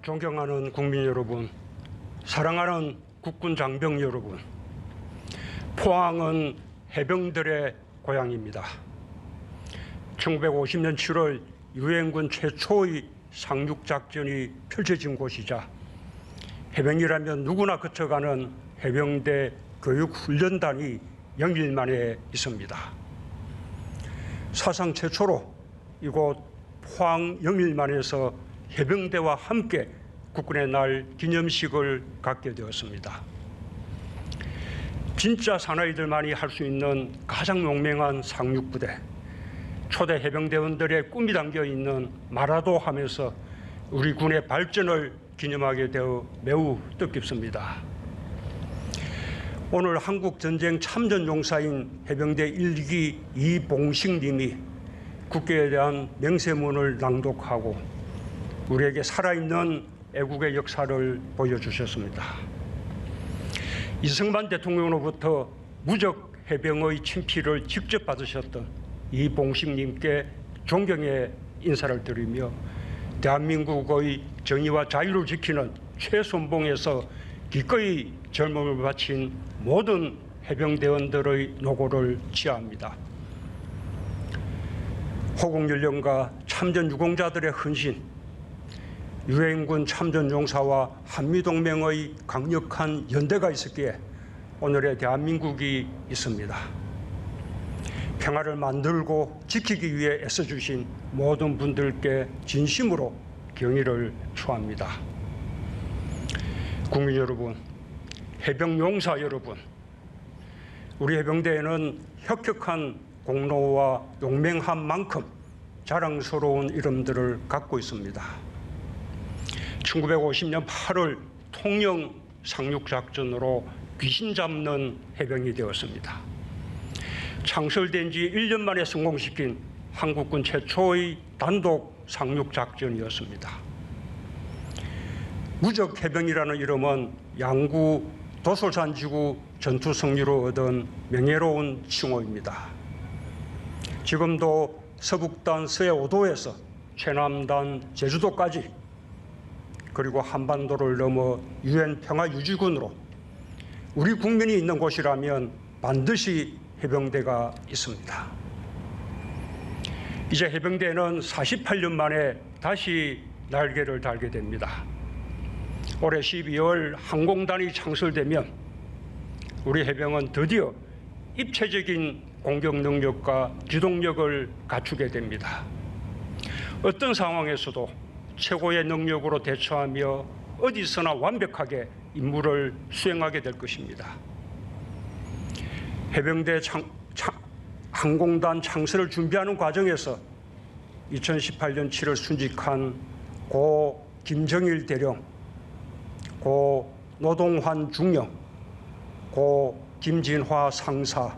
존경하는 국민 여러분, 사랑하는 국군 장병 여러분, 포항은 해병들의 고향입니다. 1950년 7월 유엔군 최초의 상륙작전이 펼쳐진 곳이자 해병이라면 누구나 거쳐가는 해병대 교육훈련단이 영일만에 있습니다. 사상 최초로 이곳 포항 영일만에서 해병대와 함께 국군의 날 기념식을 갖게 되었습니다. 진짜 사나이들만이 할 수 있는 가장 용맹한 상륙부대, 초대 해병대원들의 꿈이 담겨 있는 마라도 하면서 우리 군의 발전을 기념하게 되어 매우 뜻깊습니다. 오늘 한국전쟁 참전용사인 해병대 1기 이봉식 님이 국교에 대한 명세문을 낭독하고 우리에게 살아있는 애국의 역사를 보여주셨습니다. 이승만 대통령으로부터 무적 해병의 친필을 직접 받으셨던 이봉식 님께 존경의 인사를 드리며 대한민국의 정의와 자유를 지키는 최선봉에서 기꺼이 젊음을 바친 모든 해병대원들의 노고를 지하합니다. 호국연령과 참전유공자들의 헌신, 유엔군 참전용사와 한미동맹의 강력한 연대가 있었기에 오늘의 대한민국이 있습니다. 평화를 만들고 지키기 위해 애써주신 모든 분들께 진심으로 경의를 표합니다. 국민 여러분, 해병용사 여러분, 우리 해병대에는 혁혁한 공로와 용맹한 만큼 자랑스러운 이름들을 갖고 있습니다. 1950년 8월 통영 상륙작전으로 귀신 잡는 해병이 되었습니다. 창설된 지 1년 만에 성공시킨 한국군 최초의 단독 상륙작전이었습니다. 무적 해병이라는 이름은 양구 도솔산지구 전투 승리로 얻은 명예로운 칭호입니다. 지금도 서북단 서해 5도에서 최남단 제주도까지 그리고 한반도를 넘어 유엔 평화유지군으로 우리 국민이 있는 곳이라면 반드시 해병대가 있습니다. 이제 해병대는 48년 만에 다시 날개를 달게 됩니다. 올해 12월 항공단이 창설되면 우리 해병은 드디어 입체적인 공격 능력과 기동력을 갖추게 됩니다. 어떤 상황에서도 최고의 능력으로 대처하며 어디서나 완벽하게 임무를 수행하게 될 것입니다. 해병대 항공단 창설을 준비하는 과정에서 2018년 7월 순직한 고 김정일 대령, 고 노동환 중령, 고 김진화 상사,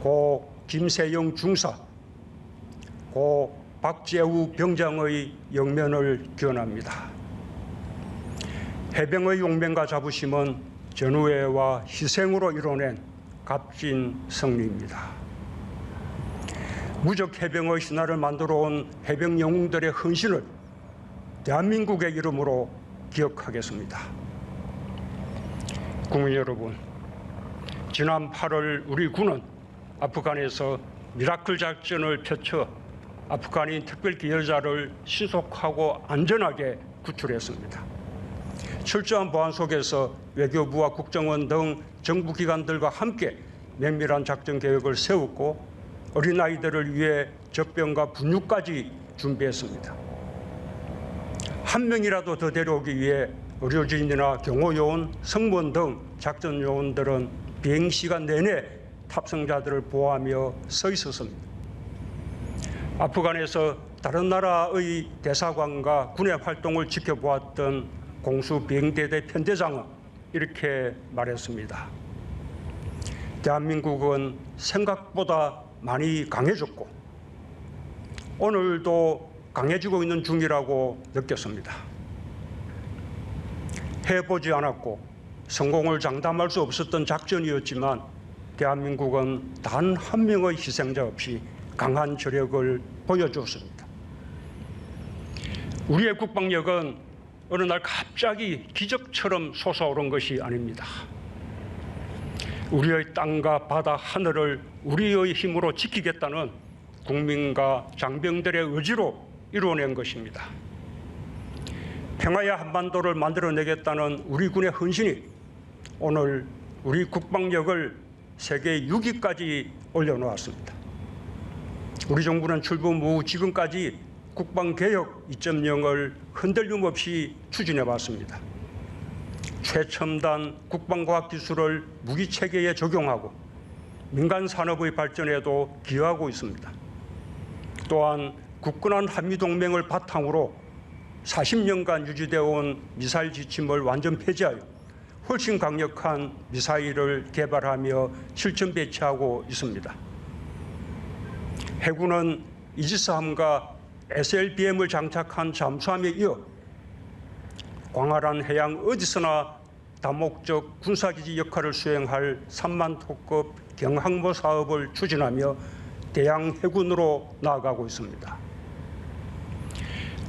고 김세영 중사, 고 박재우 병장의 영면을 기원합니다. 해병의 용맹과 자부심은 전우회와 희생으로 이뤄낸 값진 승리입니다. 무적 해병의 신화를 만들어 온 해병 영웅들의 헌신을 대한민국의 이름으로 기억하겠습니다. 국민 여러분, 지난 8월 우리 군은 아프간에서 미라클 작전을 펼쳐 아프간인 특별기여자를 신속하고 안전하게 구출했습니다. 철저한 보안 속에서 외교부와 국정원 등 정부기관들과 함께 면밀한 작전 계획을 세웠고 어린아이들을 위해 젖병과 분유까지 준비했습니다. 한 명이라도 더 데려오기 위해 의료진이나 경호요원, 승무원 등 작전 요원들은 비행시간 내내 탑승자들을 보호하며 서 있었습니다. 아프간에서 다른 나라의 대사관과 군의 활동을 지켜보았던 공수비행대대 편대장은 이렇게 말했습니다. 대한민국은 생각보다 많이 강해졌고 오늘도 강해지고 있는 중이라고 느꼈습니다. 해보지 않았고 성공을 장담할 수 없었던 작전이었지만 대한민국은 단 한 명의 희생자 없이 강한 저력을 보여주었습니다. 우리의 국방력은 어느 날 갑자기 기적처럼 솟아오른 것이 아닙니다. 우리의 땅과 바다, 하늘을 우리의 힘으로 지키겠다는 국민과 장병들의 의지로 이루어낸 것입니다. 평화의 한반도를 만들어내겠다는 우리 군의 헌신이 오늘 우리 국방력을 세계 6위까지 올려놓았습니다. 우리 정부는 출범 후 지금까지 국방개혁 2.0을 흔들림 없이 추진해 왔습니다. 최첨단 국방과학기술을 무기체계에 적용하고 민간 산업의 발전에도 기여하고 있습니다. 또한 굳건한 한미동맹을 바탕으로 40년간 유지되어 온 미사일 지침을 완전 폐지하여 훨씬 강력한 미사일을 개발하며 실전 배치하고 있습니다. 해군은 이지스함과 SLBM을 장착한 잠수함에 이어 광활한 해양 어디서나 다목적 군사기지 역할을 수행할 3만톤급 경항모 사업을 추진하며 대양 해군으로 나아가고 있습니다.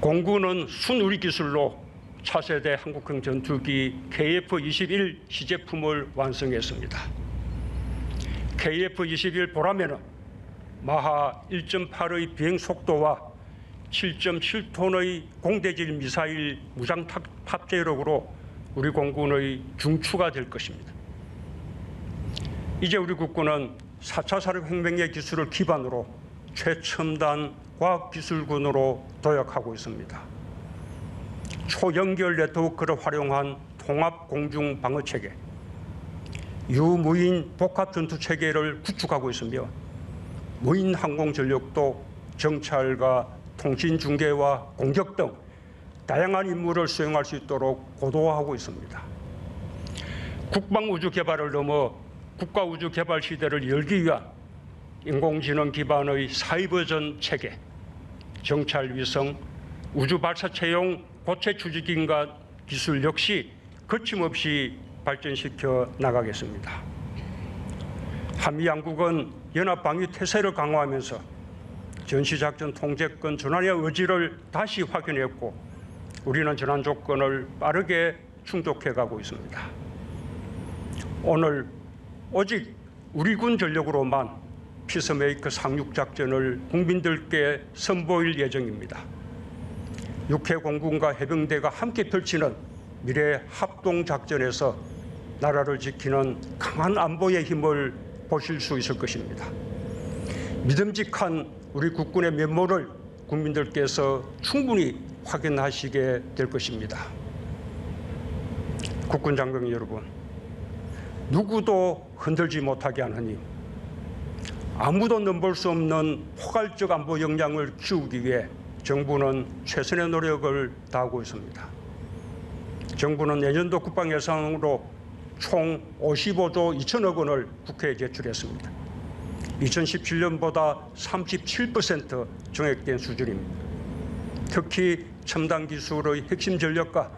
공군은 순우리 기술로 차세대 한국형 전투기 KF-21 시제품을 완성했습니다. KF-21 보라매는 마하 1.8의 비행 속도와 7.7톤의 공대질 미사일 무장 탑재력으로 우리 공군의 중추가 될 것입니다. 이제 우리 국군은 4차 산업혁명의 기술을 기반으로 최첨단 과학기술군으로 도약하고 있습니다. 초연결 네트워크를 활용한 통합공중방어체계, 유무인 복합전투체계를 구축하고 있으며 무인 항공전력도 정찰과 통신중계와 공격 등 다양한 임무를 수행할 수 있도록 고도화하고 있습니다. 국방우주 개발을 넘어 국가우주 개발 시대를 열기 위한 인공지능 기반의 사이버전 체계, 정찰위성, 우주발사체용 고체 추진기인과 기술 역시 거침없이 발전시켜 나가겠습니다. 한미양국은 연합방위태세를 강화하면서 전시작전 통제권 전환의 의지를 다시 확인했고 우리는 전환 조건을 빠르게 충족해가고 있습니다. 오늘 오직 우리 군 전력으로만 피스메이커 상륙작전을 국민들께 선보일 예정입니다. 육해 공군과 해병대가 함께 펼치는 미래 합동작전에서 나라를 지키는 강한 안보의 힘을 보실 수 있을 것입니다. 믿음직한 우리 국군의 면모를 국민들께서 충분히 확인하시게 될 것입니다. 국군 장병 여러분, 누구도 흔들지 못하게 하느니 아무도 넘볼 수 없는 포괄적 안보 역량을 키우기 위해 정부는 최선의 노력을 다하고 있습니다. 정부는 내년도 국방 예산으로 총 55조 2천억 원을 국회에 제출했습니다. 2017년보다 37% 정액된 수준입니다. 특히 첨단 기술의 핵심 전력과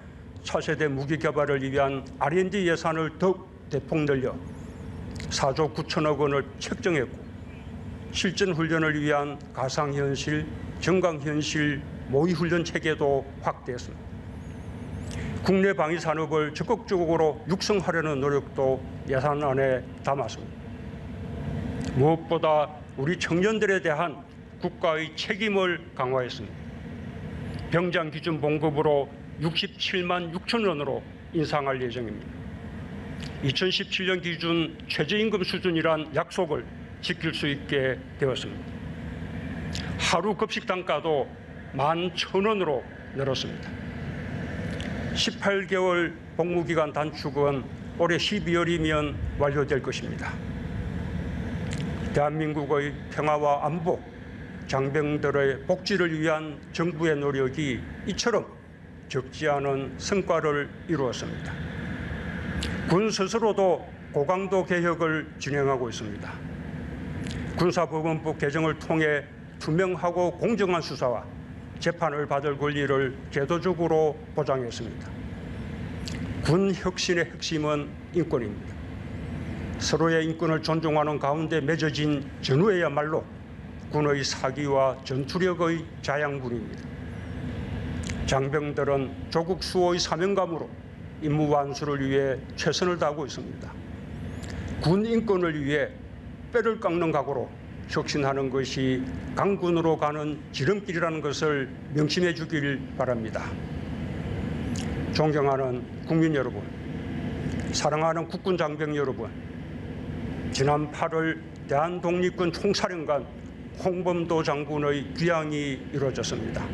차세대 무기 개발을 위한 R&D 예산을 더욱 대폭 늘려 4조 9천억 원을 책정했고 실전 훈련을 위한 가상현실, 정강현실 모의훈련 체계도 확대했습니다. 국내 방위 산업을 적극적으로 육성하려는 노력도 예산안에 담았습니다. 무엇보다 우리 청년들에 대한 국가의 책임을 강화했습니다. 병장 기준 봉급으로 67만 6천 원으로 인상할 예정입니다. 2017년 기준 최저임금 수준이란 약속을 지킬 수 있게 되었습니다. 하루 급식 단가도 11,000원으로 늘었습니다. 18개월 복무기간 단축은 올해 12월이면 완료될 것입니다. 대한민국의 평화와 안보, 장병들의 복지를 위한 정부의 노력이 이처럼 적지 않은 성과를 이루었습니다. 군 스스로도 고강도 개혁을 진행하고 있습니다. 군사법원법 개정을 통해 투명하고 공정한 수사와 재판을 받을 권리를 제도적으로 보장했습니다. 군 혁신의 핵심은 인권입니다. 서로의 인권을 존중하는 가운데 맺어진 전후에야말로 군의 사기와 전투력의 자양분입니다. 장병들은 조국 수호의 사명감으로 임무 완수를 위해 최선을 다하고 있습니다. 군 인권을 위해 뼈를 깎는 각오로 혁신하는 것이 강군으로 가는 지름길이라는 것을 명심해 주길 바랍니다. 존경하는 국민 여러분, 사랑하는 국군 장병 여러분, 지난 8월 대한독립군 총사령관 홍범도 장군의 귀향이 이루어졌습니다.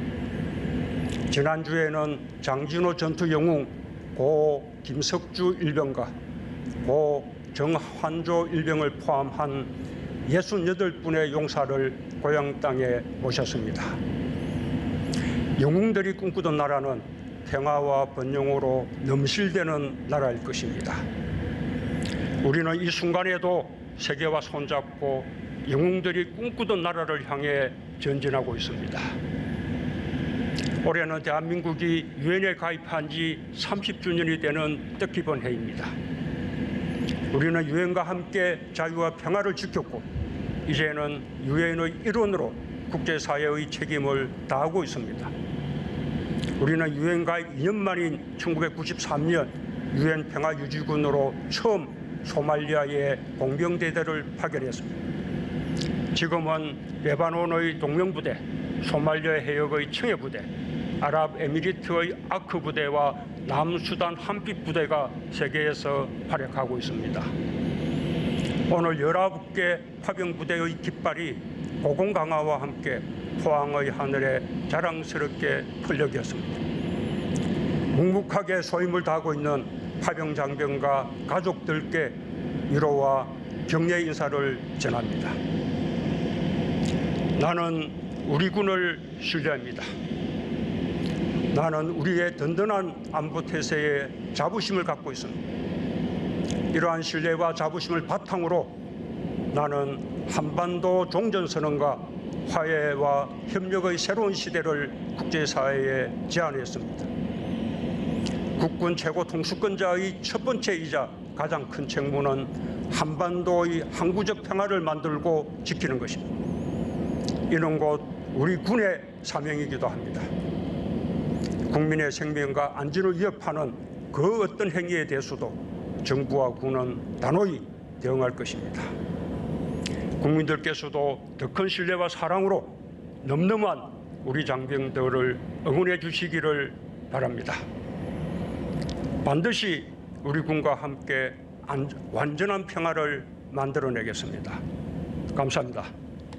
지난주에는 장진호 전투 영웅 고 김석주 일병과 고 정환조 일병을 포함한 68분의 용사를 고향 땅에 모셨습니다. 영웅들이 꿈꾸던 나라는 평화와 번영으로 넘실대는 나라일 것입니다. 우리는 이 순간에도 세계와 손잡고 영웅들이 꿈꾸던 나라를 향해 전진하고 있습니다. 올해는 대한민국이 유엔에 가입한 지 30주년이 되는 뜻깊은 해입니다. 우리는 유엔과 함께 자유와 평화를 지켰고 이제는 유엔의 일원으로 국제사회의 책임을 다하고 있습니다. 우리는 유엔 가입 2년 만인 1993년 유엔 평화유지군으로 처음 소말리아에 공병대대를 파견했습니다. 지금은 레바논의 동명부대, 소말리아 해역의 청해부대, 아랍에미리트의 아크 부대와 남수단 한빛 부대가 세계에서 활약하고 있습니다. 오늘 19개 파병 부대의 깃발이 고공 강화와 함께 포항의 하늘에 자랑스럽게 풀려졌습니다. 묵묵하게 소임을 다하고 있는 파병 장병과 가족들께 위로와 격려 인사를 전합니다. 나는 우리 군을 신뢰합니다. 나는 우리의 든든한 안보 태세에 자부심을 갖고 있습니다. 이러한 신뢰와 자부심을 바탕으로 나는 한반도 종전선언과 화해와 협력의 새로운 시대를 국제사회에 제안했습니다. 국군 최고 통수권자의 첫 번째이자 가장 큰 책무는 한반도의 항구적 평화를 만들고 지키는 것입니다. 이는 곧 우리 군의 사명이기도 합니다. 국민의 생명과 안전을 위협하는 그 어떤 행위에 대해서도 정부와 군은 단호히 대응할 것입니다. 국민들께서도 더 큰 신뢰와 사랑으로 넘넘한 우리 장병들을 응원해 주시기를 바랍니다. 반드시 우리 군과 함께 완전한 평화를 만들어내겠습니다. 감사합니다.